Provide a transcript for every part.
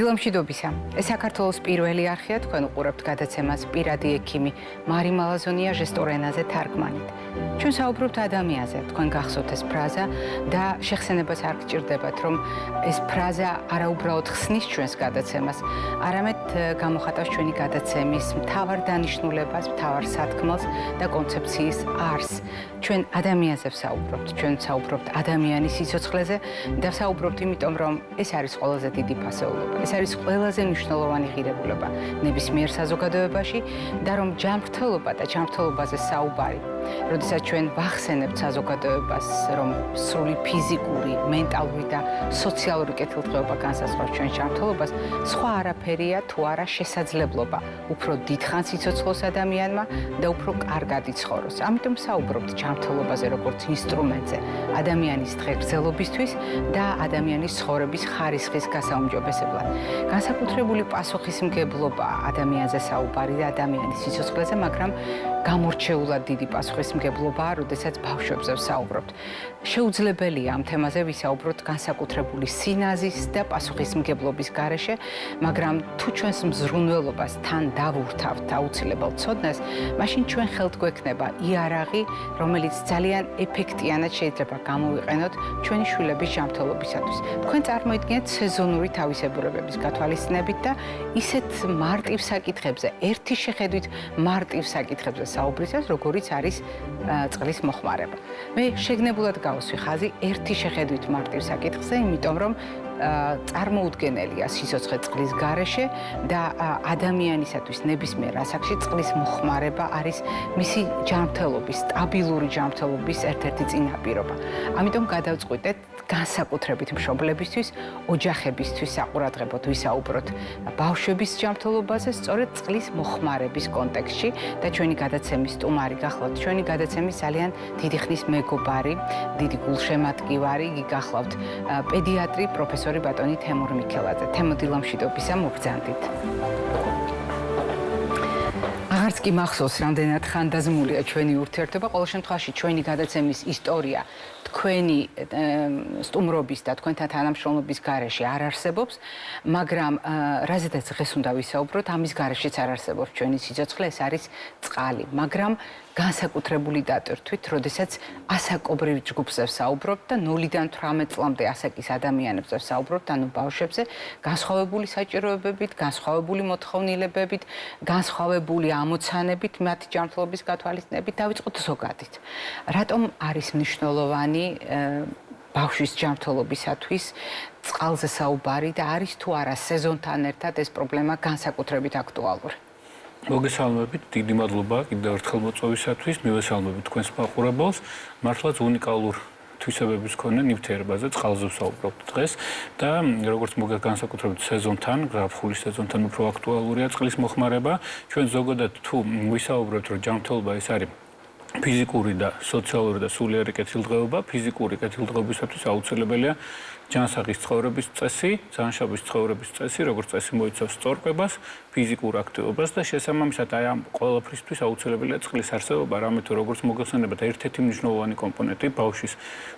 დილამშვიდობისა. ეს საქართველოს პირველი არხია, თქვენ უყურებთ გადაცემას პირადი ექიმი მარი მალაზონია ჟესტორენაზე თარგმანით. ჩვენ საუბრობთ ადამიანზე, თქვენ გახსოვთ ეს ფრაზა და შეხსენებას არ გჭირდებათ, რომ ეს ფრაზა არაუბრალოდ ხსნის ჩვენს გადაცემას, არამედ გამოხატავს ჩვენი გადაცემის მთავარ დანიშნულებას, მთავარ სათქმელს და კონცეფციის არსს. ჩვენ ადამიანზე ვსაუბრობთ, ჩვენ ვსაუბრობთ ადამიანის სიცოცხლეზე და ვსაუბრობთ იმიტომ, რომ ეს არის ყველაზე დიდი ფასეულობა. ეს არის ყველაზე მნიშვნელოვანი ღირებულება ნებისმიერ საზოგადოებაში და რომ ჯანმრთელობა და ჯანმრთელობაზე საუბარი, როდესაც ჩვენ ვახსენებთ საზოგადოებას, რომ სრული ფიზიკური, მენტალური და სოციალური კეთილდღეობა განსაზღვრავს ჩვენ ჯანმრთელობას, სხვა არაფერია თუ არა შესაძლებლობა უფრო დიდხანს იცოცხლოს ადამიანმა და უფრო კარგად იცხოვროს. ამიტომ საუბრობთ ჯანმრთელობაზე როგორც ინსტრუმენტზე, ადამიანის დღეგრძელობისთვის და ადამიანის ცხოვრების ხარისხის გასაუმჯობესებლად. განსაკუთრებული პასუხისმგებლობა ადამიანზე საუბარი და ადამიანის სიცოცხლეზე, მაგრამ გამორჩეულად დიდი პასუხისმგებლობაა, როდესაც ბავშვებზე ვსაუბრობთ. შეუძლებელია ამ თემაზე ვისაუბროთ განსაკუთრებული სინაზის და პასუხისმგებლობის გარეშე, მაგრამ თუ ჩვენს მზრუნველობას თან დავურთავთ აუცილებელ ცოდნას, მაშინ ჩვენ ხელთ გვექნება იარაღი, რომელიც ძალიან ეფექტიანად შეიძლება გამოვიყენოთ ჩვენი შვილების ჯანმრთელობისათვის. თქვენ წარმოიდგინეთ სეზონური თავისებურებების გათვალისწინებით და ისეთ მარტივ საკითხებზე, ერთი შეხედვით მარტივ საკითხებზე საუბრისას, როგორიც არის წყლის მოხმარება. მე შეგნებულად გავუსვი ხაზი ერთი შეხედვით მარტივ საკითხზე, იმიტომ რომ წარმოუდგენელია სიცოცხლე წყლის გარეშე და ადამიანისათვის ნებისმიერ ასაკში წყლის მოხმარება არის მისი ჯანმრთელობის, სტაბილური ჯანმრთელობის ერთ-ერთი წინაპირობა. ამიტომ გადავწყვიტეთ განსაკუთრებით მშობლებისთვის, ოჯახებისთვის საყურადღებოდ ვისაუბროთ ბავშვების ჯანმრთელობაზე, სწორედ წყლის მოხმარების კონტექსტში და ჩვენი გადაცემის სტუმარი გახლავთ. ჩვენი გადაცემის ძალიან დიდი ხნის მეგობარი, დიდი გულშემატკივარი, იგი გახლავთ პედიატრი პროფესორი ბატონი თემურ მიქელაძე. თემო დილამშვიდობისა, მოგბრძანდით. აღარც კი მახსოვს, რამდენად ხანდაზმულია ჩვენი ურთიერთობა. ყოველ შემთხვევაში ჩვენი გადაცემის ისტორია თქვენი სტუმრობის და თქვენთან თანამშრომლობის გარეშე არ არსებობს, მაგრამ რაზედაც დღეს უნდა ვისაუბროთ, ამის გარეშეც არ არსებობს ჩვენი სიცოცხლე, ეს არის წყალი, მაგრამ განსაკუთრებული დატვირთვით, როდესაც ასაკობრივ ჯგუფზე ვსაუბრობთ და 0-დან 18 წლამდე ასაკის ადამიანებზე ვსაუბრობთ, ანუ ბავშვებზე, განსხვავებული საჭიროებებით, განსხვავებული მოთხოვნილებებით, განსხვავებული ამოცანებით, მათი ჯანმრთელობის გათვალისწინებით დავიწყოთ ზოგადით. რატომ არის მნიშვნელოვანი ბავშვის ჯანმრთელობისათვის წყალზე საუბარი და არის თუ არა სეზონთან ერთად ეს პრობლემა განსაკუთრებით აქტუალური? მოგესალმებით, დიდი მადლობა კიდევ ერთხელ მოწვევისათვის, მივესალმებით თქვენს მაყურებელს. მართლაც უნიკალურ თვისებების მქონე ნივთიერებაზე წყალზე ვსაუბრობთ დღეს და როგორც განსაკუთრებით სეზონთან, ზაფხულის სეზონთან უფრო აქტუალურია წყლის მოხმარება. ჩვენ ზოგადად თუ ვისაუბრებთ, რომ ჯანმრთელობა ეს არის ფიზიკური და სოციალური და სულიერი კეთილდღეობა, ფიზიკური კეთილდღეობისათვის აუცილებელია ჯანსაღის ცხოვრების წესი, სამშაბის ცხოვრების წესი, როგორც წესი მოიცავს სწორკვებას, ფიზიკურ აქტივობას და შესაბამისად აი ამ ყველაფრისთვის აუცილებელია წყლის არსებობა, რამე თუ როგორც მოგეხსენებათ, ერთ-ერთი მნიშვნელოვანი კომპონენტი ბავშვის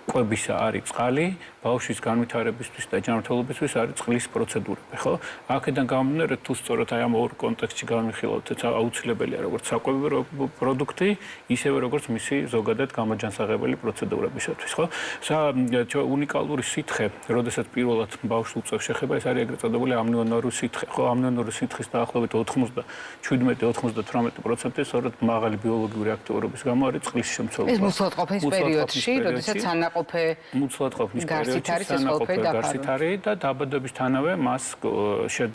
კვებისა არის წყალი, ბავშვის განვითარებისთვის და ჯანმრთელობისთვის არის წყლის პროცედურები, ხო? აქედან გამომდინარე, თუ სწორად აი ამ ორ კონტექსტში განვიხილავთ, აუცილებელია როგორც საკვები პროდუქტი, ისევე როგორც მისი ზოგადად გამოჯანსაღებელი პროცედურებისათვის, ხო? უნიკალური სითხე, როდესაც პირველად ბავშვს უწევს შეხება, ეს არის ეგრეთ წოდებული ამნიონური სითხე, ხო? ამნიონური სითხის დაახლოებით 97-98% სწორედ მაღალი ბიოლოგიური აქტიურობის გამო არის წყლის შემცველობა. ეს მუცლადყოფნის პერიოდში, როდესაც სანაყოფე მუცლადყოფნის პერიოდში სანაყოფე გარსით არის და დაბადებისთანავე მას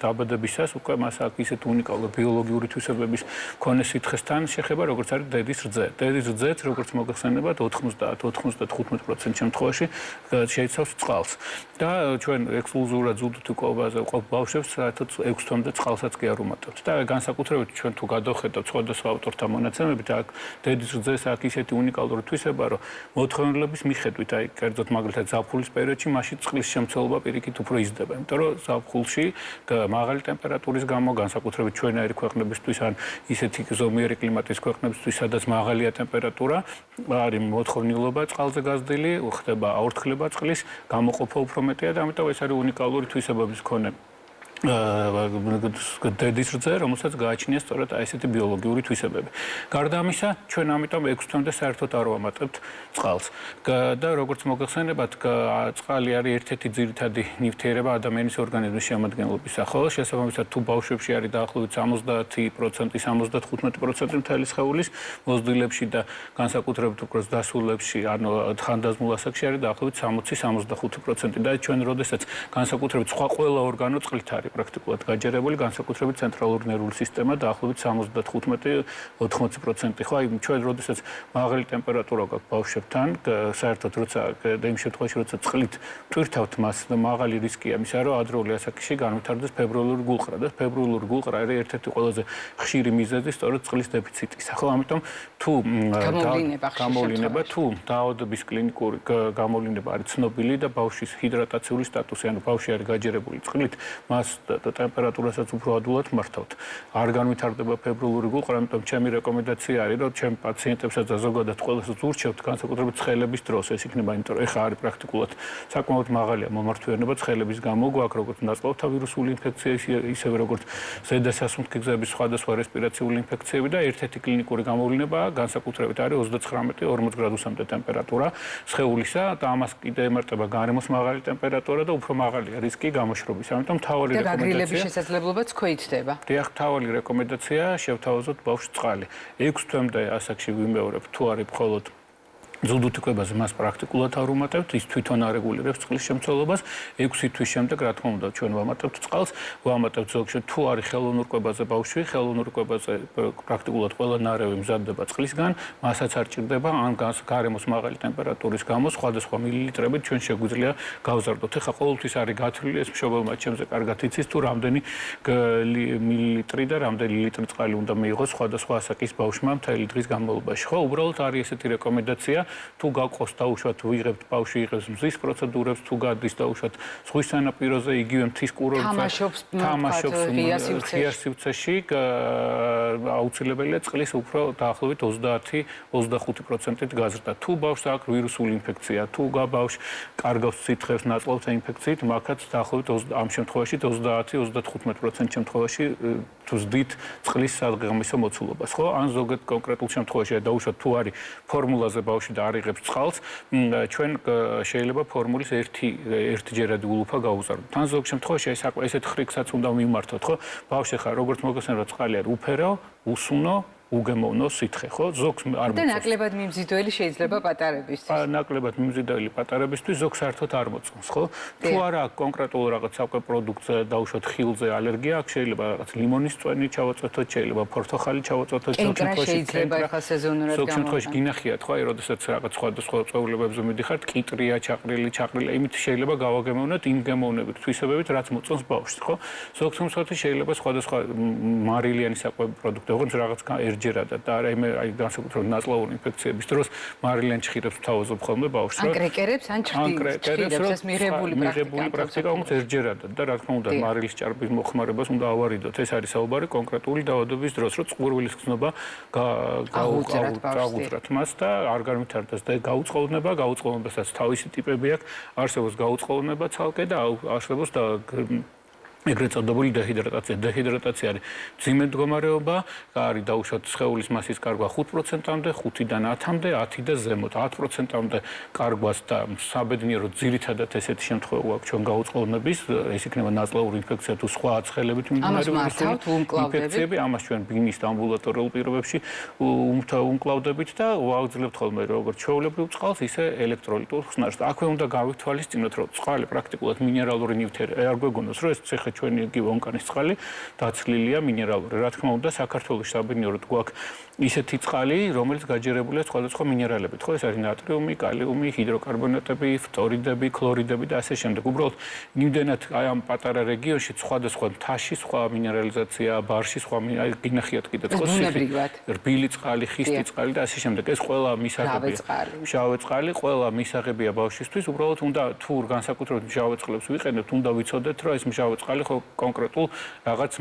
დაბადებისას უკვე მას აქვს ისეთ უნიკალური ბიოლოგიური თვისებების მქონე სითხესთან შეხება, როგორც არის დედის რძე. დედის რძეც, როგორც მოგეხსენებათ, 90-95% შემთხვევაში შეიცავს წყალს. და ჩვენ ექსკლუზიურად ზუდით უყვებაზე ვყოფ ბავშვებს, საერთოდ 6 თვემდე წყალსაც კი არ უმატებთ. და განსაკუთრებით ჩვენ თუ გადავხედავთ სხვადასხვა ავტორთა მონაცემებით, აქ დედის რძეს აქვს ისეთი უნიკალური თვისება, რომ მოთხოვნილების მიხედვით, აი კერძოდ მაგალითად ზაფხულის პერიოდში მაშინ წყლის შემცველობა პირიქით უფრო იზრდება, იმიტომ რომ ზაფხულში მაღალი ტემპერატურის გამო, განსაკუთრებით ჩვენაირი ქვეყნებისთვის ან ისეთი ზომიერი კლიმატის ქვეყნებისთვის, სადაც მაღალია ტემპერატურა, არის მოთხოვნილობა წყალზე გაზრდილი, ხდება აორთქლება წყლის, გამოყოფა უფრო მეტია და ამიტომ ეს არის უნიკალური თვისებების მქონე დედის რძე, რომელსაც გააჩნია სწორედ აი ესეთი ბიოლოგიური თვისებები. გარდა ამისა, ჩვენ ამიტომ 6 თვემდე საერთოდ არ ვამატებთ წყალს. და როგორც მოგეხსენებათ, წყალი არის ერთ-ერთი ძირითადი ნივთიერება ადამიანის ორგანიზმის შემადგენლობისა. ხოლო შესაბამისად, თუ ბავშვებში არის დაახლოებით 70%, 75% მთელი სხეულის მოზრდილებში და განსაკუთრებით უბრალოდ დასულებში, ანუ ხანდაზმულ ასაკში არის დაახლოებით 60-65% და ჩვენ როდესაც განსაკუთრებით სხვა ყველა ორგანო წყლით არის პრაქტიკულად გაჯერებული, განსაკუთრებით ცენტრალური ნერვული სისტემა დაახლოებით 75-80%. ხო, აი ჩვენ როდესაც მაღალი ტემპერატურა გაქვს ბავშვებთან, საერთოდ როცა იმ შემთხვევაში როცა წყლით ტვირთავთ მას, მაღალი რისკია იმისა, რომ ადრეული ასაკში განვითარდეს ფებრილური გულყრა და ფებრილური გულყრა არის ერთ-ერთი ყველაზე ხშირი მიზეზი სწორედ წყლის დეფიციტისა. ხო, ამიტომ თუ გამოვლინება თუ დაავადების კლინიკური გამოვლინება არის ცნობილი და ბავშვის ჰიდრატაციული სტატუსი, ანუ ბავშვი არის გაჯერებული წყლით, მას ტემპერატურასაც უფრო ადვილად მართავთ. არ განვითარდება ფებრილური გულყრა, ამიტომ ჩემი რეკომენდაცია არის, რომ ჩემ პაციენტებსაც და ზოგადად ყველასაც ვურჩევთ განსაკუთრებით ცხელების დროს, ეს იქნება, იმიტომ რომ ეხა არის პრაქტიკულად საკმაოდ მაღალია მომართვიანება ცხელების გამო, გვაქვს როგორც ნაწლავთა ვირუსული ინფექცია, ისევე როგორც ზედა სასუნთქი გზების სხვადასხვა რესპირაციული ინფექციები და ერთ-ერთი კლინიკური გამოვლინებაა განსაკუთრებით არის 39-40 გრადუსამდე ტემპერატურა სხეულისა და ამას კიდე ემარტება გარემოს მაღალი ტემპერატურა და უფრო მაღალია რისკი გამოშრობის. ამიტომ მთავარი რეკომენდაცია და გაგრილების შესაძლებლობაც ქვეითდება. დიახ, მთავარი რეკომენდაცია შევთავაზოთ ბავშვს წყალი. 6 თვემდე ასაკში ვიმეორებ, თუ არის მხოლოდ ზუსტიკებაზე მას პრაქტიკულად არ ვუმატებთ, ის თვითონ არეგულირებს წყლის შემცველობას. 6 თვის შემდეგ, რა თქმა უნდა, ჩვენ ვამატებთ წყალს, ვამატებთ ზოგჯერ თუ არის ხელოვნურკვებაზე ბავშვი, ხელოვნურკვებაზე პრაქტიკულად ყველა ნარევი მზადდება წყლისგან, მასაც არ ჭირდება ან გარემოს მაღალი ტემპერატურის გამო სხვადასხვა მილilitrებით ჩვენ შეგვიძლია გავზარდოთ. ეხლა ყოველთვის არის გათვლილი, ეს მშობელმა ჩემზე კარგად იცის, თუ რამდენი მილilitri და რამდენი ლიტრი წყალი უნდა მიიღოს სხვადასხვა ასაკის ბავშვმა მთელი დღის განმავლობაში. ხო, უბრალოდ არის ესეთი რეკომენდაცია. თუ გაყავს დაუშვათ ვიღებთ ბავშვი იღებს მზის პროცედურებს, თუ გადის დაუშვათ ზღვის სანაპიროზე, იგივე მთის კურორტზე თამაშობს ღია სივრცეში, აუცილებელია წყლის უფრო დაახლოებით 30-25%-ით გაზრდა. თუ ბავშვს აქვს ვირუსული ინფექცია, თუ ბავშვს კარგავს სითხეს ნაწლავთა ინფექციით, მაგაც დაახლოებით ამ შემთხვევაში 30-35% შემთხვევაში თუ ზდით წყლის საღამისო მოცულობას, ხო? ან ზოგადად კონკრეტულ შემთხვევაში დაუშვათ თუ არის ფორმულაზე ბავშვი და არ იღებს წყალს, ჩვენ შეიძლება ფორმულის ერთჯერადი ულუფა გავუზარდოთ. თან ზოგ შემთხვევაში ესეთ ხრიქსაც უნდა მიმართოთ, ხო? ბავშვი ხარ, როგორც მოგესწრება წყალი არის უფერო, უსუნო, უგემოვნო სითხე, ხო? ზოგს არ მოწონს. და ნაკლებად მიმზიდველი შეიძლება პატარებისთვის. ნაკლებად მიმზიდველი პატარებისთვის ზოგს საერთოდ არ მოწონს, ხო? თუ არა აქვს კონკრეტულ რაღაც საკვე პროდუქტზე, დაუშვათ ხილზე ალერგია, აქ შეიძლება რაღაც ლიმონის წვენი ჩავაწვეთოთ, შეიძლება ფორთოხალი ჩავაწვეთოთ, შეიძლება ახლა სეზონურად ზოგ შემთხვევაში გინახიათ, ხო? აი, როდესაც რაღაც სხვადასხვა წვეულებებზე მიდიხართ, კიტრია, ჩაყრილი, იმით შეიძლება გავაგემოვნოთ იმ გემოვნებით, თვისებებით, რაც მოწონს ბავშვს, ხო? ზოგ შემთხვევაში შეიძლება სხვადასხვა მარილიანი საკვე პროდუქტი, როგორც რაღაც ჯერადად და აი განსაკუთრებით ნაწლავური ინფექციების დროს მარილიან ჭხირებს თავაზობ ხოლმე ბავშვს, რა? ან კრეკერებს, ან ჭხირებს, ეს მიღებული პრაქტიკა όμως ერთჯერადად და რა თქმა უნდა მარილის ჭარბის მოხმარებას უნდა ავარიდოთ. ეს არის საუბარი კონკრეტული დაავადების დროს, რომ წყურვილის გზნობა გაუწრათ მას და არ განვითარდეს და გაუწყლობასაც თავისი ტიპები აქვს, არსებობს გაუწყლობა ცალკე და არსებობს და ეგრეთ წოდებული დეჰიდრატაცია. დეჰიდრატაცია არის ძიმე მდგომარეობა, არის დაუშვათ სხეულის მასის კარგვა 5%-მდე, 5-დან 10-მდე, 10 და ზემოთ 10%-მდე კარგვას და საბედნიეროდ ძირითადად ესეთი შემთხვევა აქვს ჩვენ გაუწყლობების, ეს იქნება ნაწლავური ინფექცია თუ სხვა ცხელებით მიმდინარე ინფექციები, ამას ჩვენ ბინის და ამბულატორიულ პირობებში უმკლავდებით და ვაძლევთ ხოლმე როგორც ჩვეულებრივ წყალს, ისე ელექტროლიტურ ხსნარს. აქვე უნდა გავითვალისწინოთ, რომ წყალი პრაქტიკულად მინერალური ნივთიერება, არ გვეგონოს, რომ ეს ციხე ჩვენი იგივე ონკანის წყალი დაცლილია მინერალური. რა თქმა უნდა, საქართველოში საბედნიეროდ გვაქვს ისეთი წყალი, რომელიც გაჯერებულია სხვადასხვა მინერალებით, ხო? ეს არის ნატრიუმი, კალიუმი, ჰიდროკარბონატები, ფტორიდები, ქლორიდები და ასე შემდეგ. უბრალოდ იმდენად აი ამ პატარა რეგიონში სხვადასხვა მთაში სხვა მინერალიზაცია, ბარში სხვა გინახიათ კიდე წყალს, რბილი წყალი, ხისტი წყალი და ასე შემდეგ. ეს ყველა მისაღებია. შავი წყალი, ყველა მისაღებია ბავშვისთვის. უბრალოდ უნდა თუ განსაკუთრებით მჟავე წყლებს ვიყენებთ, უნდა ვიცოდეთ, რომ ეს მჟავე წყალი ხო კონკრეტულ რაღაც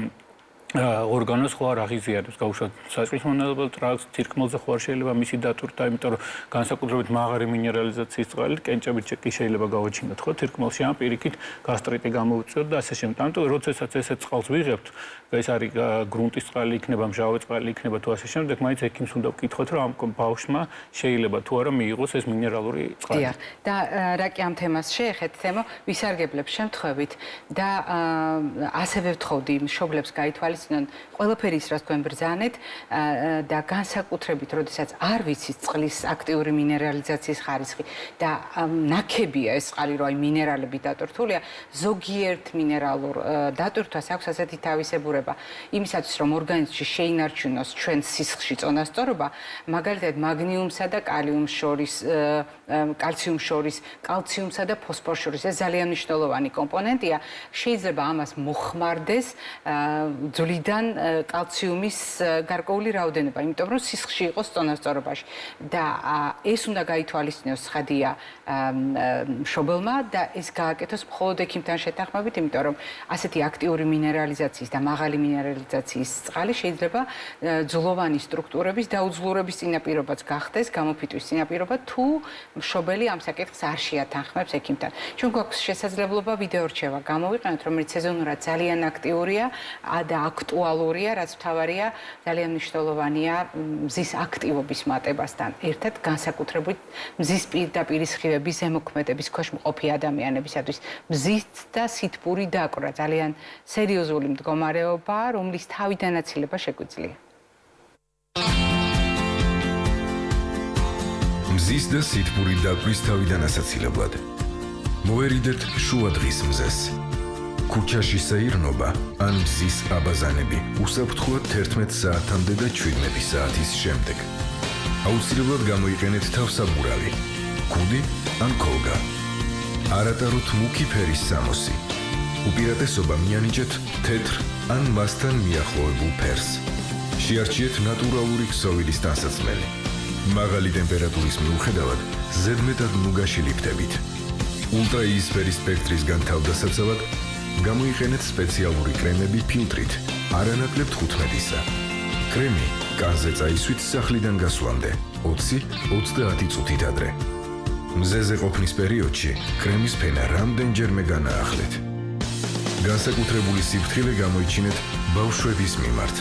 ორგანოს ხო არ აღიზიანებს გაუშვათ საჭმლის მონალებელ ტრაქტს, თირკმელზე ხო არ შეიძლება მისი დატვირთვა, იმიტომ რომ განსაკუთრებით მაღალი მინერალიზაციის წყალი კენჭებით კი შეიძლება გავაჩინოთ ხო თირკმელში, ამ პირიქით გასტრიტი გამოვიწვიოთ და ასე შემდეგ. ამიტომ როდესაც ესეთ წყალს ვიღებთ, ეს არის გრუნტის წყალი იქნება, მჟავე წყალი იქნება თუ ასე შემდეგ, მაინც ექიმს უნდა ვკითხოთ, რომ ამ ბავშვმა შეიძლება თუ არა მიიღოს ეს მინერალური წყალი. დიახ. და რა კი ამ თემას შეეხეთ, თემო ვისარგებლებ შემთხვევით და ასევე ვთხოვდი მშობლებს გაითვალისწინონ ყველაფერი ის, რაც თქვენ ბრძანეთ და განსაკუთრებით, როდესაც არ ვიცით წყლის აქტიური მინერალიზაციის ხარისხი და ნაკებია ეს წყალი, რომ აი მინერალები დატვირთულია, ზოგიერთ მინერალურ დატვირთვას აქვს ასეთი თავისებურება, იმისათვის რომ ორგანიზმში შეინარჩუნოს ჩვენ სისხლში წონასწორობა, მაგალითად მაგნიუმსა და კალიუმს შორის, კალციუმს შორის, კალციუმსა და ფოსფორს შორის, ეს ძალიან მნიშვნელოვანი კომპონენტია, შეიძლება ამას მოხმარდეს ძვლიდან კალციუმის გარკვეული რაოდენობა, იმიტომ რომ სისხლში იყოს წონასწორობაში და ეს უნდა გაითვალისწინოს ცხადია მშობელმა და ეს გააკეთოს მხოლოდ ექიმთან შეთანხმებით, იმიტომ რომ ასეთი აქტიური მინერალიზაციის და მაღალი მინერალიზაციის წყალი შეიძლება ძვლოვანი სტრუქტურების დაუძლურების წინაპირობაც გახდეს, გამოფიტვის წინაპირობა, თუ მშობელი ამ საკითხს არ შეათანხმებს ექიმთან. ჩვენ გვაქვს შესაძლებლობა ვიდეო რჩევა გამოვიყენოთ, რომელიც სეზონურად ძალიან აქტიურია და აქტუალურია, რაც მთავარია, ძალიან მნიშვნელოვანია მზის აქტივობის მატებასთან ერთად, განსაკუთრებით მზის პირდაპირ სხივების ზემოქმედების ქვეშ მყოფი ადამიანებისათვის. მზით და სითბური დაკვრა ძალიან სერიოზული მდგომარეობაა, რომლის თავიდანაცილება შეგვიძლია. მზის და სითბური დაკვრის თავიდანასაცილებლად. მოერიდეთ შუა დღის მზეს. ქუჩაში საირნობა ან მზის აბაზანები უსაფრთხოა 11 საათამდე და 17 საათის შემდეგ. აუცილებლად გამოიყენეთ თავსაბურავი, ქუდი ან ქოლგა. არატაროთ მუქი ფერის სამოსი. უპირატესობა მიანიჭეთ თეთრ ან მასთან მიახლოებულ ფერს. შეარჩიეთ ნატურალური ქსოვილის ტანსაცმელი. მაღალი ტემპერატურის მიუხედავად ზედმეტად ნუგაში ლიფტებით. ულტრაიისფერი სპექტრისგან თავდასაცავად გამოიყენეთ სპეციალური კრემები ფილტრით, არანაკლებ 15-ისა. კრემი კანზე წაისვით სახლიდან გასვლამდე 20-30 წუთით ადრე. მზეზე ყოფნის პერიოდში კრემის ფენა რამდენჯერმე განაახლეთ. განსაკუთრებული სიფრთხილე გამოიჩინეთ ბავშვების მიმართ.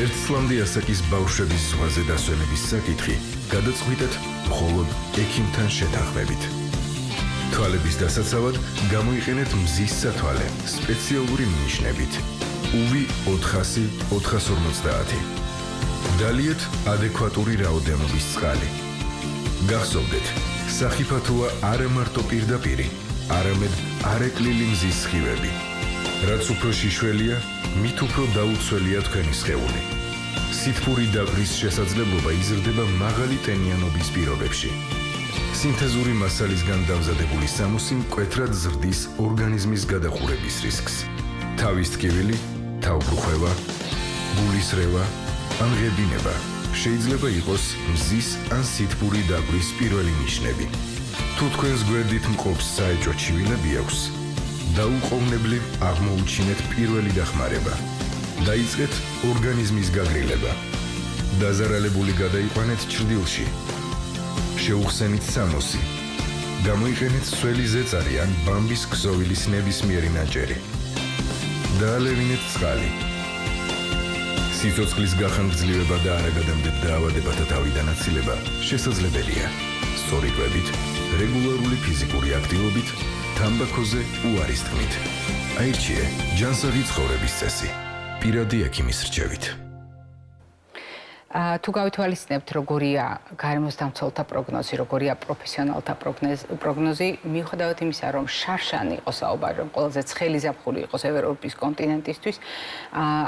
ერთ წლამდე ასაკის ბავშვების ზღვაზე დასვენების საკითხი გადაწყვიტეთ მხოლოდ ექიმთან შეთანხმებით. თვალების დასაცავად გამოიყენეთ მზის სათვალე სპეციალური ნიშნებით UV 400-450. დალიეთ ადეკვატური რაოდენობის წყალი. გახსოვდეთ, სახიფათოა არა მარტო პირდაპირი, არამედ არეკლილი მზის სხივები. რაც უფრო შიშველია, მით უფრო დაუცველია თქვენი სხეული. სითბური დაკვრის შესაძლებლობა იზრდება მაღალი ტენიანობის პირობებში. სინთეზური მასალისგან დამზადებული სამოსი მკვეთრად ზრდის ორგანიზმის გადახურების რისკს. თავის ტკივილი, თავბრუხვევა, გულის რევა ან ღებინება შეიძლება იყოს მზის ან სითბური დაკვრის პირველი ნიშნები. თუ თქვენს გვერდით მყოფს საეჭვო ჩივილები აქვს, დაუყოვნებლივ აღმოუჩინეთ პირველი დახმარება. დაიწყეთ ორგანიზმის გაგრილება. დაზარალებული გადაიყვანეთ ჭრდილში. შეუხსენით სამოსი. გამოიყენეთ სველი ზეწარი ან ბამბის ქსოვილის ნებისმიერი ნაჭერი. დაალევინეთ წყალი. სიცოცხლის გახანგრძლივება და არაგადამდებ დაავადებათა თავიდანაცილება შესაძლებელია. სწორი კვებით, რეგულარული ფიზიკური აქტივობით, თამბაქოზე უარის თქმით. აირჩიე ჯანსაღი ცხოვრების წესი. პირადი ექიმის რჩევით. თუ გავითვალისწინებთ, როგორია გარემოსდამცველთა პროგნოზი, როგორია პროფესიონალთა პროგნოზი, მიუხედავად იმისა, რომ შარშანი იყოს საუბარი, რომ ყველაზე ცხელი ზაფხული იყოს ევროპის კონტინენტისთვის,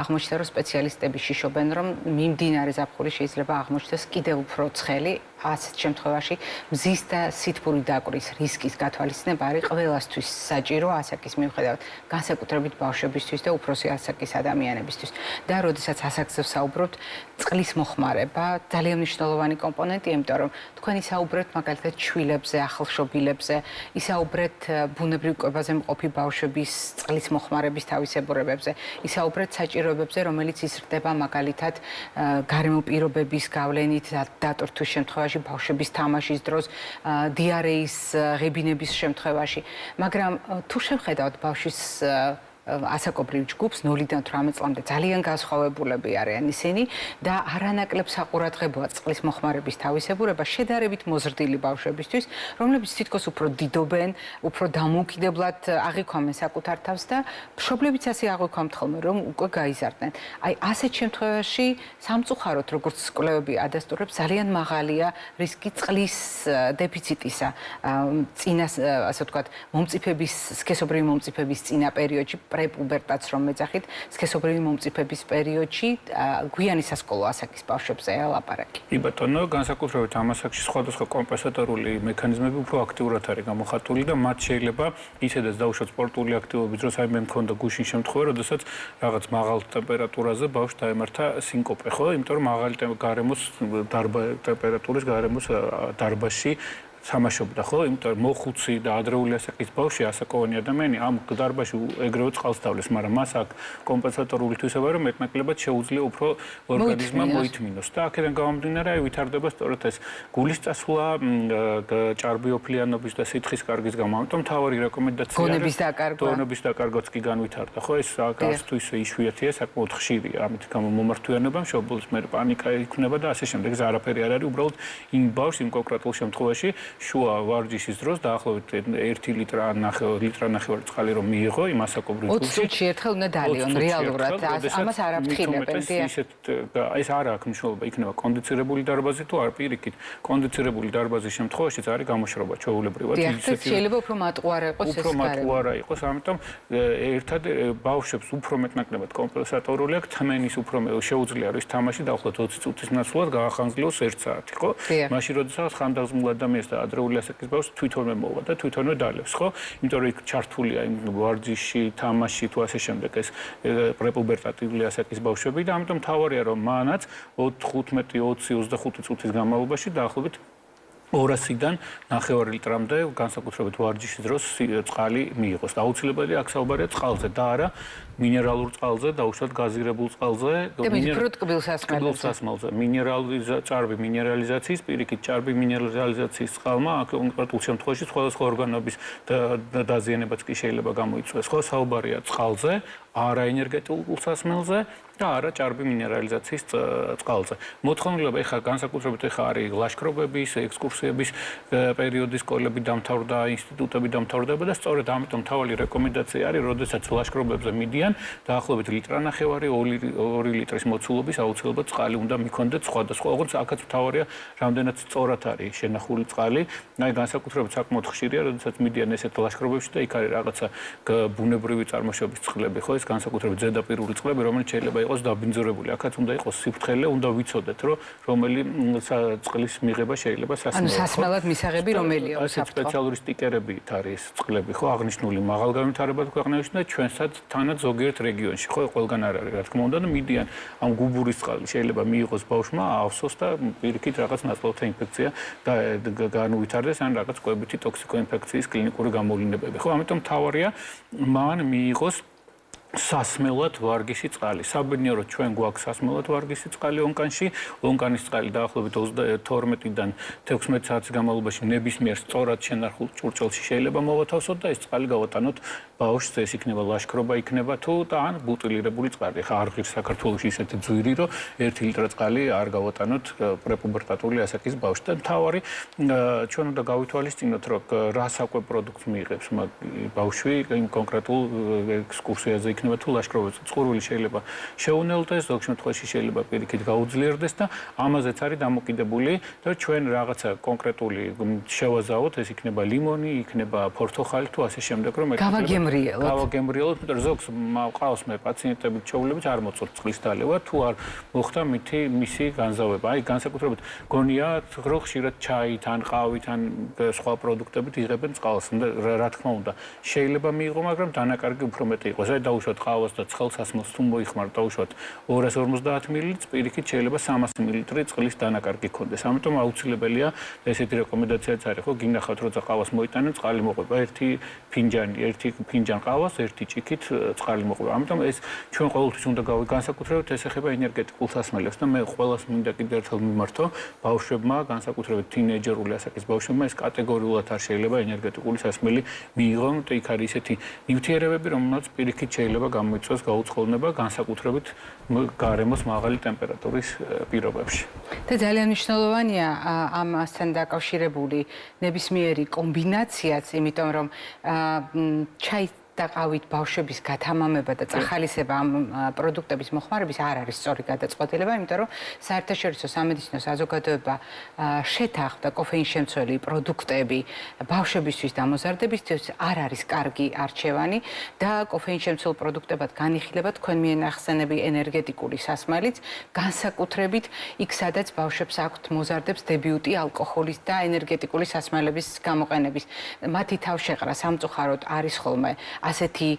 აღმოჩნდა, რომ სპეციალისტები შიშობენ, რომ მიმდინარე ზაფხული შეიძლება აღმოჩნდეს კიდევ უფრო ცხელი ასეთ შემთხვევაში მზის და სითბური დაკვრის რისკის გათვალისწინება არის ყველასთვის საჭირო ასაკის მიუხედავად, განსაკუთრებით ბავშვებისთვის და უფროსი ასაკის ადამიანებისთვის. და როდესაც ასაკზე ვსაუბრობთ, წყლის მოხმარება ძალიან მნიშვნელოვანი კომპონენტია, იმიტომ რომ თქვენ ისაუბრეთ მაგალითად შვილებზე, ახალშობილებზე, ისაუბრეთ ბუნებრივ კვებაზე მყოფი ბავშვების წყლის მოხმარების თავისებურებებზე, ისაუბრეთ საჭიროებებზე, რომელიც იზრდება მაგალითად გარემო პირობების გავლენით, დატვირთვის შემთხვევაში, ბავშვების თამაშის დროს, დიარეის ღებინების შემთხვევაში, მაგრამ თუ შევხედავთ ბავშვის ასაკობრივ ჯგუფს 0-დან 18 წლამდე ძალიან განსხვავებულები არიან ისინი და არანაკლებ საყურადღებოა წყლის მოხმარების თავისებურება შედარებით მოზრდილი ბავშვებისთვის, რომლებიც თითქოს უფრო დიდობენ, უფრო დამოუკიდებლად აღიქვამენ საკუთარ თავს და მშობლებიც ასე აღიქვამთ ხოლმე, რომ უკვე გაიზარდნენ. აი ასეთ შემთხვევაში სამწუხაროდ, როგორც კვლევები ადასტურებს, ძალიან მაღალია რისკი წყლის დეფიციტისა წინას, ასე ვთქვათ, მომწიფების, სქესობრივი მომწიფების წინა პერიოდში პრეპუბერტატს რომ მეძახით, სქესობრივი მომწიფების პერიოდში გვიანი სასკოლო ასაკის ბავშვებზე ელაპარაკი. კი ბატონო, განსაკუთრებით ამ ასაკში სხვადასხვა კომპენსატორული მექანიზმები უფრო აქტიურად არის გამოხატული და მათ შეიძლება ისედაც დაუშვათ სპორტული აქტივობის დროს, აი მე მქონდა გუშინ შემთხვევა, როდესაც რაღაც მაღალ ტემპერატურაზე ბავშვს დაემართა სინკოპე, ხო? იმიტომ რომ მაღალი გარემოს ტემპერატურის გარემოს დარბაზში თამაშობდა, ხო? იმიტომ რომ მოხუცი და ადრეული ასაკის ბავშვი ასაკოვანი ადამიანი ამ დარბაზში ეგრევე წყალს თავლეს, მაგრამ მას აქ კომპენსატორული თვისება რომ მეტნაკლებად შეუძლია უფრო ორგანიზმმა მოითმინოს და აქედან გამომდინარე აი ვითარდება სწორედ ეს გულის წასვლა, ჭარბიოფლიანობის და სითხის კარგის გამო. ამიტომ თავარი რეკომენდაცია გონების დაკარგვა. გონების დაკარგვაც კი განვითარდა, ხო? ეს გასთვის იშვიათია, საკმაოდ ხშირია. ამით გამო მომართვიანება მშობელს მე პანიკა იქნება და ასე შემდეგ. ეს არაფერი არ არის, უბრალოდ იმ ბავშვს იმ კონკრეტულ შემთხვევაში შუა ვარჯიშის დროს დაახლოებით 1 ლიტრანახევარი წყალი რომ მიიღო იმ ასაკობრივ ჯგუფში 20 წუთში ერთხელ უნდა დალიონ რეალურად. ამას არ აფრთხილებენ. ეს არ აქვს მნიშვნელობა, იქნება კონდიცირებული დარბაზი თუ არ პირიქით. კონდიცირებული დარბაზის შემთხვევაშიც არის გამოშრობა ჩვეულებრივად. შეიძლება უფრო მატყუარა იყოს ეს უფრო მატყუარა იყოს, ამიტომ ერთად ბავშვებს უფრო მეტნაკლებად კომპენსატორული აქვს, თმენის უფრო შეუძლია რომ ის თამაში დაახლოებით 20 წუთის ნაცვლად გაახანგრძლოს 1 საათი, ხო? მაშინ როდესაც ხანდაზმულ ადამიანს და ადრეული ასაკის ბავშვს თვითონვე მოვა და თვითონვე დალევს, ხო? იმიტომ რომ იქ ჩართულია იმ ვარჯიში, თამაში თუ ასე შემდეგ ეს პრეპუბერტატული ასაკის ბავშვები და ამიტომ თავარია რომ მანაც 15, 20, 25 წუთის განმავლობაში დაახლოებით 200-დან 9 ლიტრამდე განსაკუთრებით ვარჯიშის დროს წყალი მიიღოს. და აუცილებელი აქ საუბარია წყალზე და არა მინერალურ წყალზე, დაუშვათ გაზირებულ წყალზე, ტკბილსასმელზე. ჭარბი მინერალიზაციის, პირიქით ჭარბი მინერალიზაციის წყალმა აქ კონკრეტულ შემთხვევაში სხვადასხვა ორგანოების დაზიანებაც კი შეიძლება გამოიწვიოს. ხო, საუბარია წყალზე, არა ენერგეტიკულ სასმელზე და არა ჭარბი მინერალიზაციის წყალზე. მოთხოვნილება ეხლა განსაკუთრებით ეხლა არის ლაშქრობების, ექსკურსიების პერიოდი, სკოლები დამთავრდა, ინსტიტუტები დამთავრდება და სწორედ ამიტომ თავი რეკომენდაცია არის, როდესაც ლაშქრობებზე მიდიან, დაახლოებით ლიტრანახევარი 2 ლიტრის მოცულობის აუცილებლად წყალი უნდა მიქონდეთ სხვადასხვა, როგორც აქაც თავარია, რამდენად სწორად არის შენახული წყალი. აი განსაკუთრებით საკმაოდ ხშირია, როდესაც მიდიან ესეთ ლაშქრობებში და იქ არის რაღაცა ბუნებრივი წარმოშობის წყლები, ხო, ეს განსაკუთრებით ზედაპირული წყლები, რომელიც შეიძლება იყოს დაბინძურებული. აქაც უნდა იყოს სიფრთხილე, უნდა ვიცოდეთ, რომ რომელი წყლის მიღება შეიძლება სასმელად. ანუ სასმელად მისაღები რომელია უსაფრთხო. სპეციალური სტიკერებით არის წყლები, ხო, აღნიშნული მაღალ განვითარებად ქვეყნებში და ჩვენსაც თანაც ზოგიერთ რეგიონში, ხო, ყველგან არ არის, რა თქმა უნდა, და მიდიან ამ გუბურის წყალი შეიძლება მიიღოს ბავშვმა, ავსოს და პირიქით რაღაც ნაწლავთა ინფექცია განუვითარდეს ან რაღაც კვებითი ტოქსიკოინფექციის კლინიკური გამოვლინებები. ხო, ამიტომ თავარია მან მიიღოს სასმელად ვარგისი წყალი. საბედნიეროდ ჩვენ გვაქვს სასმელად ვარგისი წყალი ონკანში. ონკანის წყალი დაახლოებით 12-დან 16 საათის განმავლობაში ნებისმიერ სწორად შენარხულ ჭურჭელში შეიძლება მოვათავსოთ და ეს წყალი გავატანოთ ბავშვს. ეს იქნება ლაშქრობა, იქნება თუ და ან ბუტილირებული წყალი. ხა არ ღირს საქართველოში ისეთი ძვირი, რომ 1 ლიტრა წყალი არ გავატანოთ პრეპუბერტატული ასაკის ბავშვს. და თავარი ჩვენ უნდა გავითვალისწინოთ, რომ რა საკვებ პროდუქტს მიიღებს ბავშვი იმ კონკრეტულ ექსკურსიაზე იქნება თუ ლაშქრობაც. წყურვილი შეიძლება შეუნელდეს, ზოგ შემთხვევაში შეიძლება პირიქით გაუძლიერდეს და ამაზეც არის დამოკიდებული და ჩვენ რაღაცა კონკრეტული შევაზავოთ, ეს იქნება ლიმონი, იქნება ფორთოხალი თუ ასე შემდეგ, რომ გავაგემრიელოთ, იმიტომ რომ ზოგს მყავს მე პაციენტები ჩვეულებიც არ მოწონთ წყლის დალევა, თუ არ მოხდა მისი განზავება. აი განსაკუთრებით გონია, რომ ხშირად ჩაით ან ყავით ან სხვა პროდუქტებით იღებენ წყალს. რა თქმა უნდა, შეიძლება მიიღო, მაგრამ დანაკარგი უფრო მეტი იყოს. აი დაუშვათ ყავას და ცხელსასმელს თუ მოიხმართ, დაუშვათ 250 მლ, პირიქით შეიძლება 300 მლ წყლის დანაკარგი გქონდეს. ამიტომ აუცილებელია ესეთი რეკომენდაციაც არის, ხო, გინახავთ, როცა ყავას მოიტანენ, წყალი მოყვება. ერთი ფინჯან ყავას, ერთი ჭიქით წყალი მოყვება. ამიტომ ეს ჩვენ ყოველთვის უნდა განსაკუთრებით ეს ეხება ენერგეტიკულ სასმელებს და მე ყველას მინდა კიდევ ერთხელ მიმართო, ბავშვებმა, განსაკუთრებით თინეიჯერული ასაკის ბავშვებმა ეს კატეგორიულად არ შეიძლება ენერგეტიკული სასმელი მიიღონ და იქ არის ესეთი ნივთიერებები, რომელსაც პირიქით შეიძლება გამოიწვევს გაუწყლობა, განსაკუთრებით გარემოს მაღალი ტემპერატურის პირობებში. და ძალიან მნიშვნელოვანია ამასთან დაკავშირებული ნებისმიერი კომბინაციაც, იმიტომ რომ ჩაის და ყავით ბავშვების გათამამება და წახალისება ამ პროდუქტების მოხმარების არ არის სწორი გადაწყვეტილება, იმიტომ რომ საერთაშორისო სამედიცინო საზოგადოება შეთანხმდა კოფეინშემცველი პროდუქტები ბავშვებისთვის დამოზარდებისთვის არ არის კარგი არჩევანი და კოფეინშემცველ პროდუქტებად განიხილება თქვენ მიენახსენები ენერგეტიკული სასმელიც, განსაკუთრებით იქ სადაც ბავშვებს აქვთ მოზარდებს დებიუტი ალკოჰოლის და ენერგეტიკული სასმელების გამოყენების. მათი თავშეყრა სამწუხაროდ არის ხოლმე ასეთი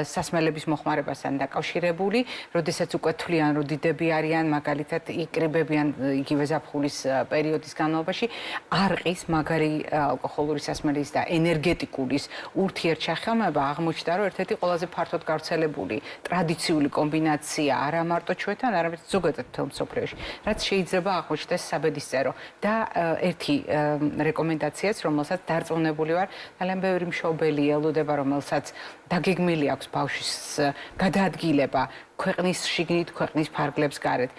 სასმელების მოხმარებასთან დაკავშირებული, როდესაც უკვე თვლიან, რომ დიდები არიან, მაგალითად იკრიბებიან იგივე ზაფხულის პერიოდის განმავლობაში, არყის, მაგარი ალკოჰოლური სასმელის და ენერგეტიკულის ურთიერთშეხამება აღმოჩნდა, რომ ერთ-ერთი ყველაზე ფართოდ გავრცელებული ტრადიციული კომბინაცია არა მარტო ჩვენთან, არამედ ზოგადად მთელ მსოფლიოში, რაც შეიძლება აღმოჩნდეს საბედისწერო. და ერთი რეკომენდაციაც, რომელსაც დარწმუნებული ვარ, ძალიან ბევრი მშობელი ელოდება, რომელსაც დაგეგმილი აქვს ბავშვის გადაადგილება ქვეყნის შიგნით, ქვეყნის ფარგლებს გარეთ.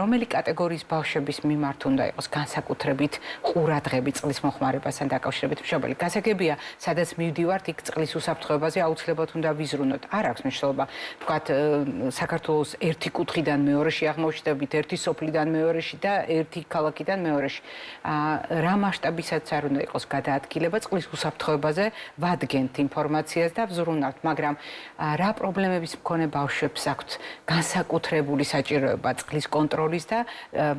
რომელი კატეგორიის ბავშვების მიმართ უნდა იყოს განსაკუთრებით ყურადღები წყლის მოხმარებასთან დაკავშირებით მშობელი? გასაგებია, სადაც მივდივართ, იქ წყლის უსაფრთხოებაზე აუცილებლად უნდა ვიზრუნოთ. არ აქვს მნიშვნელობა, ვთქვათ, საქართველოს ერთი კუთხიდან მეორეში აღმოჩნდებით, ერთი სოფლიდან მეორეში და ერთი ქალაქიდან მეორეში. რა მასშტაბისაც არ უნდა იყოს გადაადგილება წყლის უსაფრთხოებაზე, ვადგენთ ინფორმაციას და ვზრუნავთ, მაგრამ რა პრობლემების მქონე ბავშვებს აქვთ განსაკუთრებული საჭიროება წყლის კონტროლის და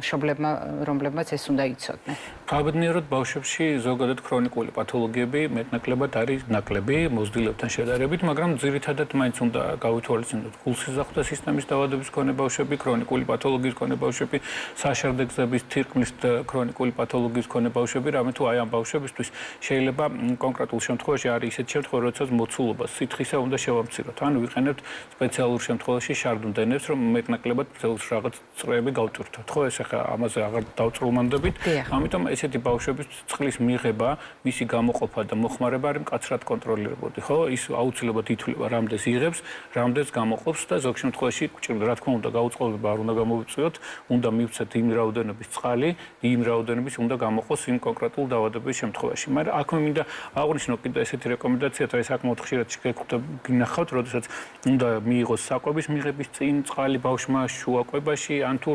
მშობლებმა, რომლებმაც ეს უნდა იცოდნენ. Საბედნიეროდ ბავშვებში ზოგადად ქრონიკული პათოლოგიები მეტნაკლებად არის ნაკლები მოზრდილებთან შედარებით, მაგრამ ძირითადად მაინც უნდა გავითვალისწინოთ გულსიზრახთა სისტემის დაავადების მქონე ბავშვები, ქრონიკული პათოლოგიის მქონე ბავშვები, საშარდეგზების, თირკმლის ქრონიკული პათოლოგიის მქონე ბავშვები, რამე თუ აი ამ ბავშვებისთვის შეიძლება კონკრეტულ შემთხვევაში არის ისეთი შემთხვევა, როდესაც მოცულობა სითხისა უნდა შევამციროთ. ანუ ვიყენებთ სპეციალურ შემთხვევაში შარდუნდენებს, რომ მეტნაკლებად რაღაც წრეები გავტვირთოთ. ხო, ეს ახლა ამაზე აღარ დავწრულმანდებით. ამიტომ ესეთი ბავშვების წყლის მიღება, მისი გამოყოფა და მოხმარება არის მკაცრად კონტროლირებული, ხო? ის აუცილებლად ითვლება, რამდენს იღებს, რამდენს გამოყოფს და ზოგ შემთხვევაში, რა თქმა უნდა, გაუწყლობა არ უნდა გამოვიწვიოთ, უნდა მივცეთ იმ რაოდენობის წყალი, იმ რაოდენობის უნდა გამოყოს იმ კონკრეტულ დაავადების შემთხვევაში. მაგრამ აქ მინდა აღვნიშნო კიდე ესეთი რეკომენდაცია, თუ საკმაოდ ხშირად გინახავთ, როდესაც უნდა მიიღოს საკვების მიღების წინ წყალი ბავშვმა შუა კვებაში, ან თუ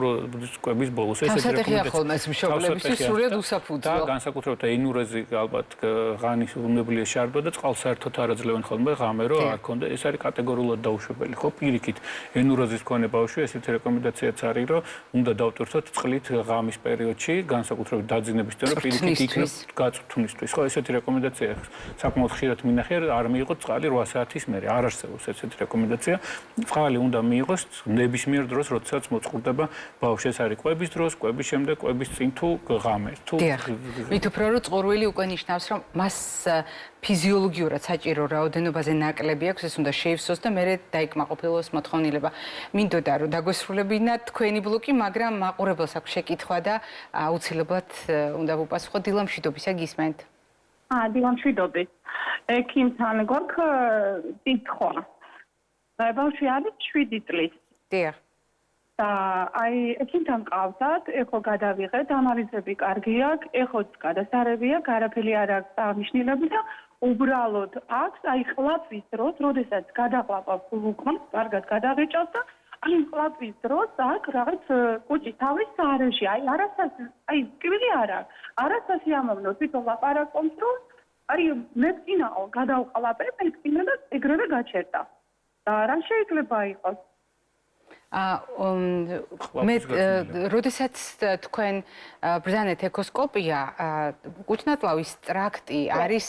კვების ბოლოს. ესეთი რეკომენდაცია და განსაკუთრებით ენურეზი ალბათ ღანის უნებლიე შარდვა და წყალს საერთოდ არ აძლევენ ხოლმე ღამე, რომ არ ქონდა. ეს არის კატეგორიულად დაუშვებელი, ხო? პირიქით ენურეზის მქონე ბავშვი, ესეთი რეკომენდაციაც არის, რომ უნდა დავტვირთოთ წყლით ღამის პერიოდში, განსაკუთრებით დაძინების დროს, პირიქით იქნებ გაწვრთნისთვის. ხო, ესეთი რეკომენდაცია საკმაოდ ხშირად მინახე, არ მიიღოთ წყალი 8 საათის მერე. არ არსებობს ესეთი რეკომენდაცია. წყალი უნდა მიიღოს ნებისმიერ დროს, როდესაც მოწყურდება ბავშვი. ეს არის კვების დროს, კვების შემდეგ, კვების წინ თუ ღამე. მით უფრო რომ წყურვილი უკვე ნიშნავს, რომ მას ფიზიოლოგიურად საჭირო რაოდენობაზე ნაკლები აქვს, ეს უნდა შეივსოს და მერე დაიკმაყოფილოს მოთხოვნილება. მინდოდა რომ დაგვესრულებინა თქვენი ბლოკი, მაგრამ მაყურებელს აქვს შეკითხვა და აუცილებლად უნდა ვუპასუხო. დილა მშვიდობისა, გისმენთ? დილა მშვიდობით. ექიმთან გვაქვს კითხვა. ბავშვი არის 7 წლის. დიახ. და აი ექიმთან ყავდათ, ეხო გადავიღეთ, ანალიზები კარგი აქვს, ეხოც გადასარევია, არაფერი არ აქვს აღნიშნილები და უბრალოდ აქვს აი ყლაპის დროს, როდესაც გადაყლაპავს გლუკონს, კარგად გადაღეჭავს და აი ყლაპის დროს აქ რაღაც კუჭი თავის სარეში, აი არასასი, აი კვილი არა. არასასი ამოვნო თვითონ ლაპარაკობს, რომ აი მე წინაო გადავყლაპებ, მე წინა და ეგრევე გაჩერდა. და რა შეიძლება იყოს? მე როდესაც თქვენ ბრძანეთ ეკოსკოპია, კუჭნაწლავის ტრაქტი არის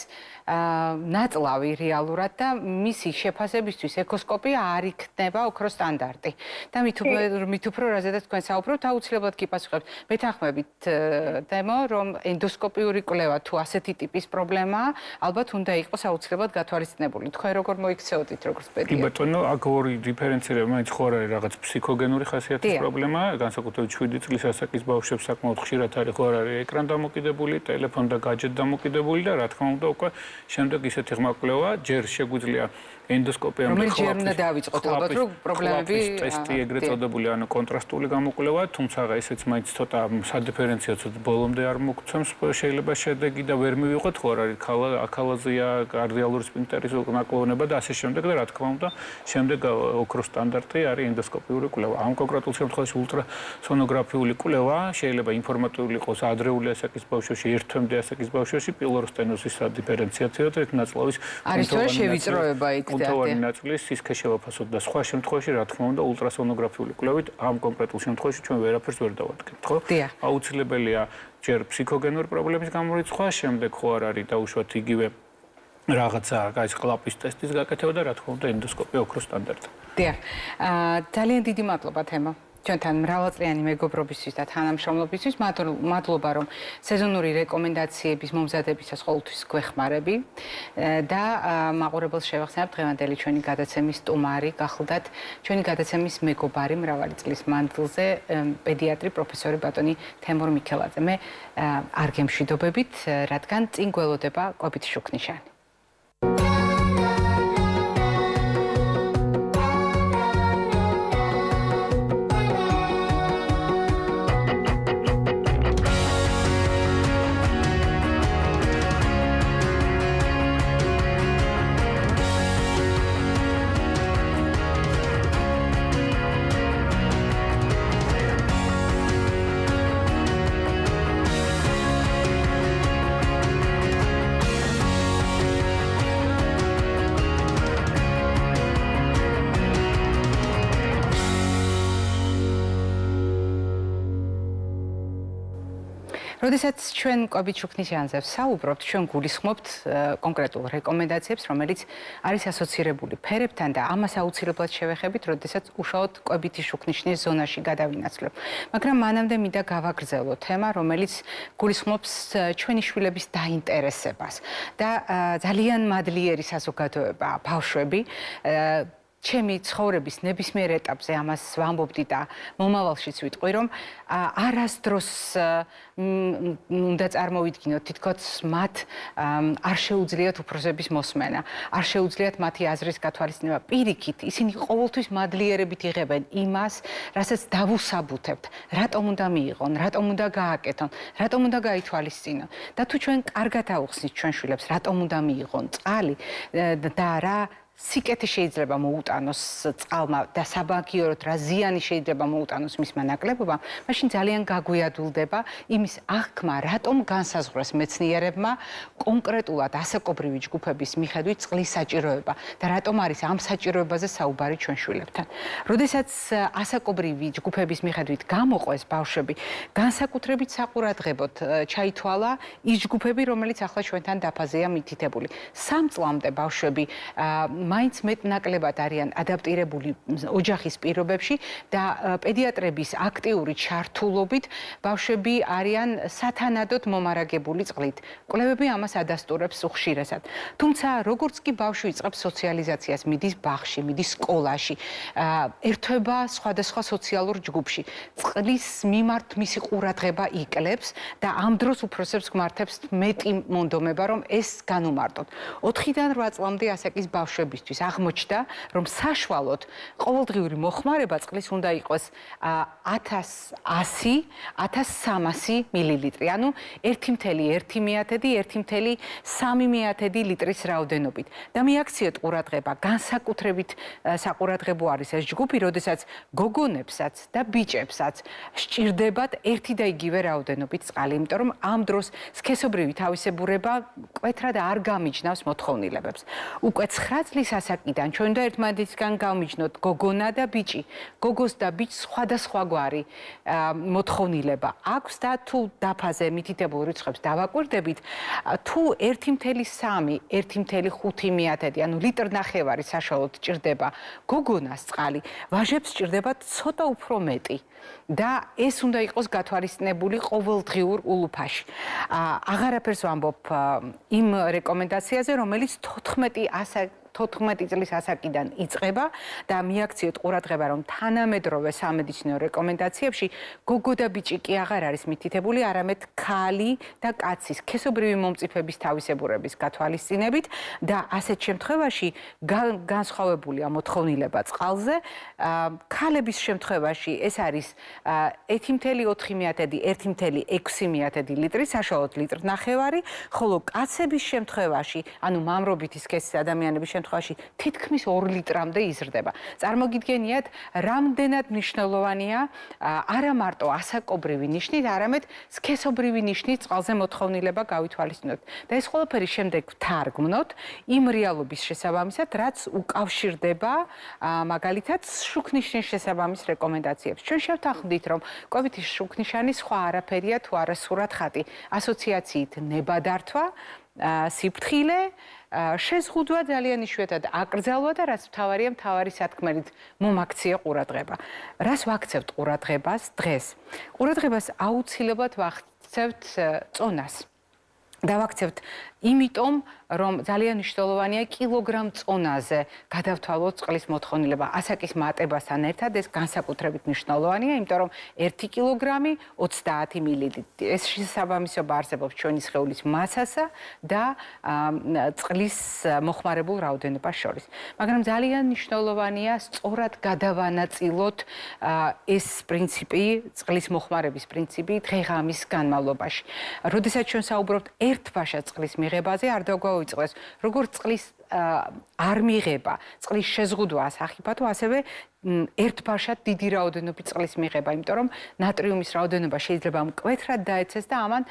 ნაწლავი რეალურად და მისი შეფასებისთვის ეკოსკოპია არ იქნება ოქროს სტანდარტი. და მით უფრო რაზედაც თქვენ საუბრობთ, აუცილებლად კი პასუხობთ. მეთანხმებით თემო, რომ ენდოსკოპიური კვლევა თუ ასეთი ტიპის პრობლემაა, ალბათ უნდა იყოს აუცილებლად გათვალისწინებული. თქვენ როგორ მოიქცეოდით როგორც პედიატრი? კი ბატონო, აქ ორი დიფერენცირება მაინც ხო არის რაღაც ფსიქოგენური ხასიათის პრობლემა, განსაკუთრებით 7 წლის ასაკის ბავშვებს საკმაოდ ხშირად არის ხო არის ეკრან დამოკიდებული, ტელეფონ და გაჯეტ დამოკიდებული და რა თქმა უნდა უკვე შემდეგ ისეთი ღმაკვლევა ჯერ შეგვიძლია ენდოსკოპიამ რომელიც ჯერ უნდა დავიწყოთ ალბათ რომ პრობლემები ტესტი ეგრეთ წოდებული ანუ კონტრასტული გამოკვლევა, თუმცა ესეც მაინც ცოტა სადიფერენციაციოდ ბოლომდე არ მოგცემს შეიძლება შედეგი და ვერ მივიღოთ ხო არის აქალაზია, კარდიალური სფინკტერის ნაკლოვნება და ასე შემდეგ და რა თქმა უნდა შემდეგ ოქროს სტანდარტი არის ენდოსკოპიური კვლევა. ამ კონკრეტულ შემთხვევაში ულტრასონოგრაფიული კვლევა შეიძლება ინფორმატიული იყოს ადრეული ასაკის ბავშვებში, ერთთვემდე ასაკის ბავშვებში პილოროსტენოზის სადიფერენციაციოდ ერთ ნაწლავის არის თორე შევიწროება იქ და კუნთოვანი ნაწილის სისქე შევაფასოთ და სხვა შემთხვევაში რა თქმა უნდა ულტრასონოგრაფიული კვლევით ამ კონკრეტულ შემთხვევაში ჩვენ ვერაფერს ვერ დავადგებთ, ხო? აუცილებელია ჯერ ფსიქოგენური პრობლემის გამორიცხვა, შემდეგ ხო არ არის დაუშვათ იგივე რაღაცა ეს ყლაპის ტესტის გაკეთება და რა თქმა უნდა ენდოსკოპია ოქროს სტანდარტი. დიახ. ძალიან დიდი მადლობა თემო. ჩვენთან მრავალწლიანი მეგობრობისთვის და თანამშრომლობისთვის მადლობა რომ სეზონური რეკომენდაციების მომზადებისას ყოველთვის გვეხმარები და მაყურებელს შევახსენებ დღევანდელი ჩვენი გადაცემის სტუმარი გახლდათ ჩვენი გადაცემის მეგობარი მრავალი წლის მანძილზე პედიატრი პროფესორი ბატონი თემურ მიქელაძე. მე არ გემშვიდობებით, რადგან წინ გველოდება კვებით შუქნიშანი. როდესაც ჩვენ კვებით შუქნიშანზე ვსაუბრობთ, ჩვენ გულისხმობთ კონკრეტულ რეკომენდაციებს, რომელიც არის ასოცირებული ფერებთან და ამას აუცილებლად შევეხებით, როდესაც უშუალოდ კვებითი შუქნიშნის ზონაში გადავინაცვლებ. მაგრამ მანამდე მინდა გავაგრძელო თემა, რომელიც გულისხმობს ჩვენი შვილების დაინტერესებას და ძალიან მადლიერი საზოგადოებაა ბავშვები. ჩემი ცხოვრების ნებისმიერ ეტაპზე ამას ვამბობდი და მომავალშიც ვიტყვი, რომ არასდროს უნდა წარმოვიდგინოთ, თითქოს მათ არ შეუძლიათ უფროსების მოსმენა, არ შეუძლიათ მათი აზრის გათვალისწინება. პირიქით, ისინი ყოველთვის მადლიერებით იღებენ იმას, რასაც დავუსაბუთებთ, რატომ უნდა მიიღონ, რატომ უნდა გააკეთონ, რატომ უნდა გაითვალისწინონ. და თუ ჩვენ კარგად ავხსნით ჩვენ შვილებს, რატომ უნდა მიიღონ წყალი და რა სიკეთე შეიძლება მოუტანოს წყალმა და საბაგიოროდ რა ზიანი შეიძლება მოუტანოს მისმა ნაკლებობამ, მაშინ ძალიან გაგვიადვილდება იმის აღქმა, რატომ განსაზღვრეს მეცნიერებმა კონკრეტულად ასაკობრივი ჯგუფების მიხედვით წყლის საჭიროება და რატომ არის ამ საჭიროებაზე საუბარი ჩვენ შვილებთან. როდესაც ასაკობრივი ჯგუფების მიხედვით გამოყვეს ბავშვები, განსაკუთრებით საყურადღებოდ ჩაითვალა ის ჯგუფები, რომელიც ახლა ჩვენთან დაფაზეა მითითებული. 3 წლამდე ბავშვები მაინც მეტნაკლებად არიან ადაპტირებული ოჯახის პირობებში და პედიატრების აქტიური ჩართულობით ბავშვები არიან სათანადოდ მომარაგებული წყლით. კვლევები ამას ადასტურებს უხშირესად. თუმცა, როგორც კი ბავშვი იწყებს სოციალიზაციას, მიდის ბაღში, მიდის სკოლაში, ერთვება სხვადასხვა სოციალურ ჯგუფში, წყლის მიმართ მისი ყურადღება იკლებს და ამ დროს უფროსებს გმართებს მეტი მონდომება, რომ ეს განუმარტოთ. 4-დან 8 წლამდე ასაკის ბავშვების მოსამართლებისთვის აღმოჩნდა, რომ საშუალოდ ყოველდღიური მოხმარება წყლის უნდა იყოს 1100-1300 მილილიტრი, ანუ 1,1 ლიტრის რაოდენობით. და მიაქციეთ ყურადღება, განსაკუთრებით საყურადღებო არის ეს ჯგუფი, როდესაც გოგონებსაც და ბიჭებსაც სჭირდებათ ერთი და იგივე რაოდენობით წყალი, იმიტომ რომ ამ დროს სქესობრივი თავისებურება მკვეთრად არ გამიჯნავს მოთხოვნილებებს. უკვე 9 წლის ასაკიდან ჩვენ უნდა ერთმანეთისგან გავმიჯნოთ გოგონა და ბიჭი. გოგოს და ბიჭს სხვადასხვაგვარი მოთხოვნილება აქვს და თუ დაფაზე მითითებულ რიცხვებს დავაკვირდებით, თუ 1,3-1,5 ანუ ლიტր ნახევარი საშუალოდ ჭირდება გოგონას წყალი, ვაჟებს ჭირდებათ ცოტა უფრო მეტი. და ეს უნდა იყოს გათვალისწინებული ყოველდღიურ ულუფაში. აღარაფერს ვამბობ იმ რეკომენდაციაზე, რომელიც 14 წლის ასაკიდან იწყება და მიაქციოთ ყურადღება, რომ თანამედროვე სამედიცინო რეკომენდაციებში გოგო და ბიჭი კი აღარ არის მითითებული, არამედ ქალი და კაცის სქესობრივი მომწიფების თავისებურების გათვალისწინებით და ასეთ შემთხვევაში განსხვავებულია მოთხოვნილება წყალზე. ქალების შემთხვევაში ეს არის 1,4-1,6 ლიტრი, საშუალოდ ლიტრ ნახევარი, ხოლო კაცების შემთხვევაში, ანუ მამრობითი სქესის ადამიანების შემთხვევაში თითქმის 2 ლიტრამდე იზრდება. წარმოგიდგენიათ, რამდენად მნიშვნელოვანია არა მარტო ასაკობრივი ნიშნით, არამედ სქესობრივი ნიშნით წყალზე მოთხოვნილება გავითვალისწინოთ. და ეს ყველაფერი შემდეგ ვთარგმნოთ იმ რეალობის შესაბამისად, რაც უკავშირდება მაგალითად შუქნიშნის შესაბამის რეკომენდაციებს. ჩვენ შევთანხმდით, რომ კვებითი შუქნიშანი სხვა არაფერია თუ არა სურათ ხატი. ასოციაციით ნებადართვა, სიფრთხილე, შეზღუდვა ძალიან იშვიათად აკრძალვა და რაც მთავარია, მთავარი სათქმელით მომაქცია ყურადღება. რას ვაქცევთ ყურადღებას დღეს? ყურადღებას აუცილებლად ვაქცევთ წონას. დავაქცევთ იმიტომ, რომ ძალიან მნიშვნელოვანია კილოგრამ წონაზე გადავთვალოთ წყლის მოთხოვნილება. ასაკის მატებასთან ერთად ეს განსაკუთრებით მნიშვნელოვანია, იმიტომ რომ 1 კილოგრამი 30 მილილიტრი. ეს შესაბამისობა არსებობს ჩვენი სხეულის მასასა და წყლის მოხმარებულ რაოდენობას შორის. მაგრამ ძალიან მნიშვნელოვანია სწორად გადავანაწილოთ ეს პრინციპი, წყლის მოხმარების პრინციპი დღე-ღამის განმავლობაში. როდესაც ჩვენ საუბრობთ ერთბაშად წყლის მიღებაზე, არ დაგვაუწყდეს როგორც წყლის არ მიღება, წყლის შეზღუდვა სახიფათო, ასევე ერთბაშად დიდი რაოდენობით წყლის მიღება, იმიტომ რომ ნატრიუმის რაოდენობა შეიძლება მკვეთრად დაეცეს და ამან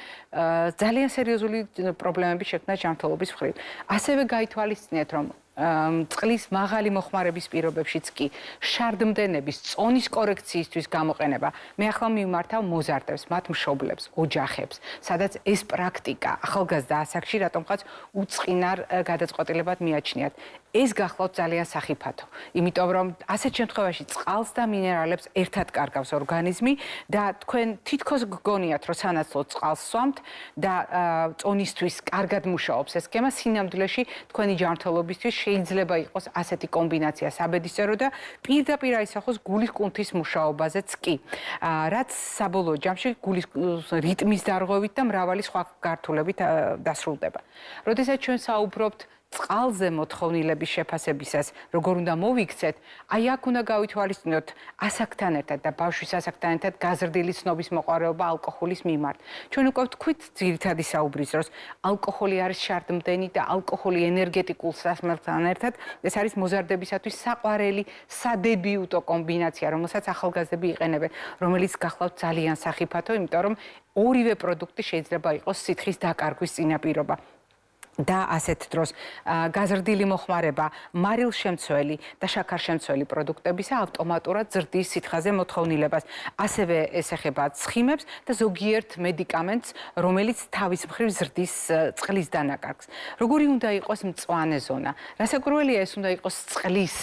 ძალიან სერიოზული პრობლემები შექმნა ჯანმრთელობის მხრივ. ასევე გაითვალისწინეთ, რომ წყლის მაღალი მოხმარების პირობებშიც კი შარდმდენების წონის კორექციისთვის გამოყენება. მე ახლა მიმართავ მოზარდებს, მათ მშობლებს, ოჯახებს, სადაც ეს პრაქტიკა ახალგაზრდა ასაკში რატომღაც უწყინარ გადაწყვეტილებად მიაჩნიათ. ეს გახლავთ ძალიან სახიფათო, იმიტომ რომ ასეთ შემთხვევაში წყალს და მინერალებს ერთად კარგავს ორგანიზმი და თქვენ თითქოს გგონიათ, რომ სანაცვლოდ წყალს სვამთ და წონისთვის კარგად მუშაობს ეს სქემა, სინამდვილეში თქვენი ჯანმრთელობისთვის შეიძლება იყოს ასეთი კომბინაცია საბედისწერო და პირდაპირ აისახოს გულის კუნთის მუშაობაზეც კი. რაც საბოლოო ჯამში გულის რიტმის დარღვევით და მრავალი სხვა გართულებით დასრულდება. როდესაც ჩვენ საუბრობთ წყალზე მოთხოვნილების შეფასებისას, როგორ უნდა მოვიქცეთ, აი აქ უნდა გავითვალისწინოთ ასაკთან ერთად და ბავშვის ასაკთან ერთად გაზრდილი ცნობის მოყვარეობა ალკოჰოლის მიმართ. ჩვენ უკვე ვთქვით ძირითადი საუბრის დროს, ალკოჰოლი არის შარდმდენი და ალკოჰოლი ენერგეტიკულ სასმელთან ერთად, ეს არის მოზარდებისათვის საყვარელი სადებიუტო კომბინაცია, რომელსაც ახალგაზრდები იყენებენ, რომელიც გახლავთ ძალიან სახიფათო, იმიტომ რომ ორივე პროდუქტი შეიძლება იყოს სითხის დაკარგვის წინაპირობა. და ასეთ დროს გაზრდილი მოხმარება მარილშემცველი და შაქარშემცველი პროდუქტებისა ავტომატურად ზრდის სითხაზე მოთხოვნილებას. ასევე ეს ეხება ცხიმებს და ზოგიერთ მედიკამენტს, რომელიც თავის მხრივ ზრდის წყლის დანაკარგს. როგორი უნდა იყოს მწვანე ზონა? რასაკვირველია, ეს უნდა იყოს წყლის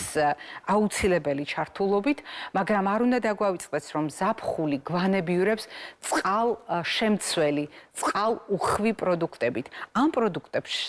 აუცილებელი ჩართულობით, მაგრამ არ უნდა დაგვავიწყდეს, რომ ზაფხული გვანებიურებს წყალშემცველი, წყალუხვი პროდუქტებით. ამ პროდუქტებს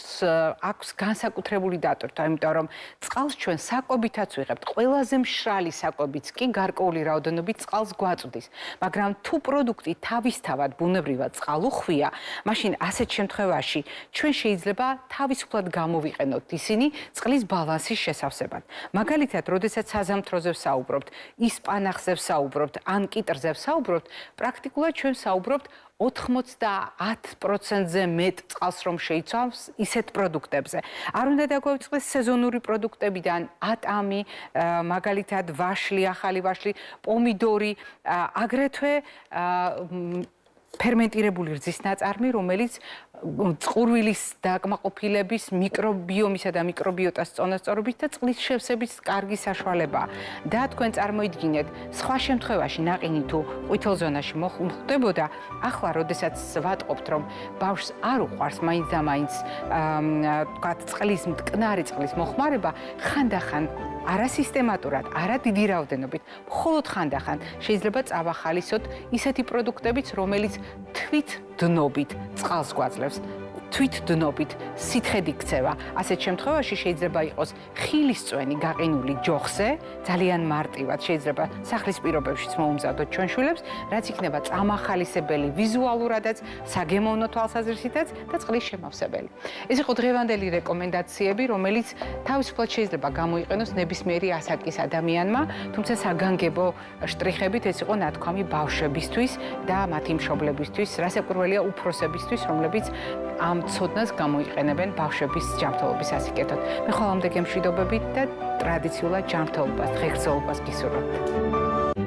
აქვს განსაკუთრებული დატვირთვა, იმიტომ რომ წყალს ჩვენ საკვებითაც ვიღებთ. ყველაზე მშრალი საკვებიც კი გარკვეული რაოდენობით წყალს გვაწვდის. მაგრამ თუ პროდუქტი თავისთავად ბუნებრივად წყალუხვია, მაშინ ასეთ შემთხვევაში ჩვენ შეიძლება თავისუფლად გამოვიყენოთ ისინი წყლის ბალანსის შესავსებად. მაგალითად, როდესაც საზამთროზე ვსაუბრობთ, ისპანახზე ვსაუბრობთ, ან კიტრზე ვსაუბრობთ, პრაქტიკულად ჩვენ ვსაუბრობთ 90%-ზე მეტ წყალს რომ შეიცავს ისეთ პროდუქტებზე. არ უნდა დაგვაუწყდეს სეზონური პროდუქტებიდან ატამი, მაგალითად ვაშლი, ახალი ვაშლი, პომიდორი, აგრეთვე ფერმენტირებული რძის ნაწარმი, რომელიც წყურვილის დაკმაყოფილების მიკრობიომისა და მიკრობიოტას წონასწორობის და წყლის შევსების კარგი საშუალებაა. და თქვენ წარმოიდგინეთ, სხვა შემთხვევაში ნაყინი თუ ყვითელ ზონაში მოხვდებოდა, ახლა როდესაც ვატყობთ, რომ ბავშვს არ უყვარს მაინც და მაინც თქვათ წყლის მტკნარი წყლის მოხმარება, ხანდახან არასისტემატურად, არა დიდი რაოდენობით, მხოლოდ ხანდახან შეიძლება წავახალისოთ ისეთი პროდუქტებიც, რომელიც თვით დნობით წყალს გვაძლევს. თვით დნობით სითხედ იქცევა. ასეთ შემთხვევაში შეიძლება იყოს ხილისწვენი გაყინული ჯოხზე, ძალიან მარტივად შეიძლება სახლის პირობებშიც მოუმზადოთ ჩვენ შვილებს, რაც იქნება წამახალისებელი ვიზუალურადაც, საგემოვნო თვალსაზრისითაც და წყლის შემავსებელი. ეს იყო დღევანდელი რეკომენდაციები, რომელიც თავისუფლად შეიძლება გამოიყენოს ნებისმიერი ასაკის ადამიანმა, თუმცა საგანგებო შტრიხებით ეს იყო ნათქვამი ბავშვებისთვის და მათი მშობლებისთვის, რასაკვირველია უფროსებისთვის, რომლებიც ამ ცოდნას გამოიყენებენ ბავშვების ჯანმრთელობის ასიკეთად. მე ხოლმე გემშვიდობებით და ტრადიციულად ჯანმრთელობას, ღირსეულობას გისურვებთ.